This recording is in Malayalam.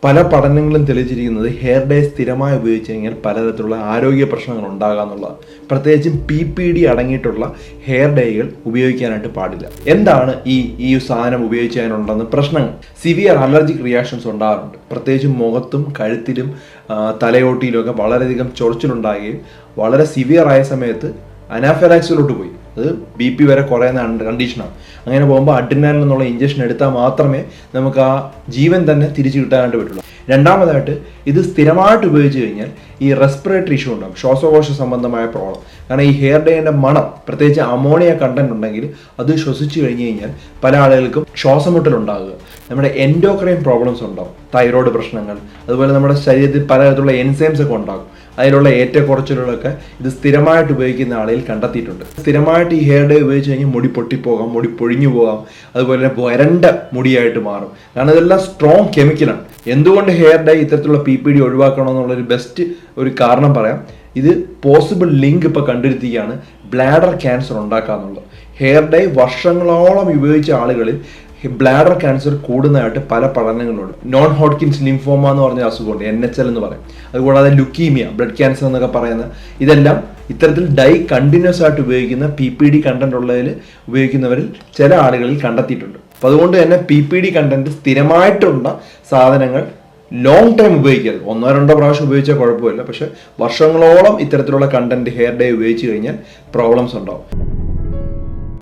പല പഠനങ്ങളും തെളിയിച്ചിരിക്കുന്നത് ഹെയർ ഡേ സ്ഥിരമായി ഉപയോഗിച്ച് കഴിഞ്ഞാൽ പലതരത്തിലുള്ള ആരോഗ്യ പ്രശ്നങ്ങൾ ഉണ്ടാകാമെന്നുള്ളതാണ്. പ്രത്യേകിച്ചും PPD അടങ്ങിയിട്ടുള്ള ഹെയർ ഡേകൾ ഉപയോഗിക്കാനായിട്ട് പാടില്ല. എന്താണ് ഈ സാധനം ഉപയോഗിച്ചതിനുണ്ടെന്ന് പ്രശ്നങ്ങൾ? സിവിയർ അലർജിക് റിയാക്ഷൻസ് ഉണ്ടാകാറുണ്ട്. പ്രത്യേകിച്ചും മുഖത്തും കഴുത്തിലും തലയോട്ടിയിലും ഒക്കെ വളരെയധികം ചൊറിച്ചിലുണ്ടാകുകയും വളരെ സിവിയർ ആയ സമയത്ത് അനാഫിലാക്സിലോട്ട് പോയി. അത് BP വരെ കുറയുന്ന കണ്ടീഷനാണ്. അങ്ങനെ പോകുമ്പോൾ അഡ്രിനാലിൻ എന്നുള്ള ഇഞ്ചക്ഷൻ എടുത്താൽ മാത്രമേ നമുക്ക് ആ ജീവൻ തന്നെ തിരിച്ചു കിട്ടാനായിട്ട് പറ്റുള്ളൂ. രണ്ടാമതായിട്ട് ഇത് സ്ഥിരമായിട്ട് ഉപയോഗിച്ച് കഴിഞ്ഞാൽ ഈ റെസ്പിറേറ്ററി ഇഷ്യൂ ഉണ്ടാകും, ശ്വാസകോശ സംബന്ധമായ പ്രോബ്ലം. കാരണം ഈ ഹെയർ ഡേയുടെ മണം, പ്രത്യേകിച്ച് അമോണിയ കണ്ടന്റ് ഉണ്ടെങ്കിൽ അത് ശ്വസിച്ചു കഴിഞ്ഞ് കഴിഞ്ഞാൽ പല ആളുകൾക്കും ശ്വാസമുട്ടലുണ്ടാകുക, നമ്മുടെ എൻഡോക്രൈൻ പ്രോബ്ലംസ് ഉണ്ടാകും, തൈറോയ്ഡ് പ്രശ്നങ്ങൾ, അതുപോലെ നമ്മുടെ ശരീരത്തിൽ പലതരത്തിലുള്ള എൻസൈംസ് ഒക്കെ ഉണ്ടാകും. അതിലുള്ള ഏറ്റക്കുറച്ചിലുകളൊക്കെ ഇത് സ്ഥിരമായിട്ട് ഉപയോഗിക്കുന്ന ആളുകൾ കണ്ടെത്തിയിട്ടുണ്ട്. സ്ഥിരമായിട്ട് ഈ ഹെയർ ഡേ ഉപയോഗിച്ച് കഴിഞ്ഞാൽ മുടി പൊട്ടിപ്പോകാം, മുടി പൊഴിഞ്ഞു പോകാം, അതുപോലെ തന്നെ വരണ്ട മുടിയായിട്ട് മാറും. കാരണം ഇതെല്ലാം സ്ട്രോങ് കെമിക്കലാണ്. എന്തുകൊണ്ട് ഹെയർ ഡേ ഇത്തരത്തിലുള്ള PPD ഒഴിവാക്കണമെന്നുള്ളൊരു ബെസ്റ്റ് ഒരു കാരണം പറയാം. ഇത് പോസിബിൾ ലിങ്ക് ഇപ്പോൾ കണ്ടെത്തിയാണ് ബ്ലാഡർ ക്യാൻസർ ഉണ്ടാക്കാന്നുള്ളത്. ഹെയർ ഡേ വർഷങ്ങളോളം ഉപയോഗിച്ച ആളുകളിൽ ബ്ലാഡർ ക്യാൻസർ കൂടുന്നതായിട്ട് പല പഠനങ്ങളുണ്ട്. നോൺ ഹോഡ്കിൻസ് ലിംഫോമ എന്ന് പറഞ്ഞ അസുഖമുണ്ട്, NHL എന്ന് പറയും. അതുകൂടാതെ ലുക്കീമിയ, ബ്ലഡ് ക്യാൻസർ എന്നൊക്കെ പറയുന്ന ഇതെല്ലാം ഇത്തരത്തിൽ ഡൈ കണ്ടിന്യൂസ് ആയിട്ട് ഉപയോഗിക്കുന്ന PPD കണ്ടന്റ് ഉള്ളതിൽ ഉപയോഗിക്കുന്നവരിൽ ചില ആളുകളിൽ കണ്ടെത്തിയിട്ടുണ്ട്. അപ്പോൾ അതുകൊണ്ട് തന്നെ PPD കണ്ടന്റ് സ്ഥിരമായിട്ടുള്ള സാധനങ്ങൾ ലോങ് ടൈം ഉപയോഗിക്കരുത്. 1-2 പ്രാവശ്യം ഉപയോഗിച്ചാൽ കുഴപ്പമില്ല, പക്ഷെ വർഷങ്ങളോളം ഇത്തരത്തിലുള്ള കണ്ടന്റ് ഹെയർ ഡേ ഉപയോഗിച്ച് കഴിഞ്ഞാൽ പ്രോബ്ലംസ് ഉണ്ടാവും.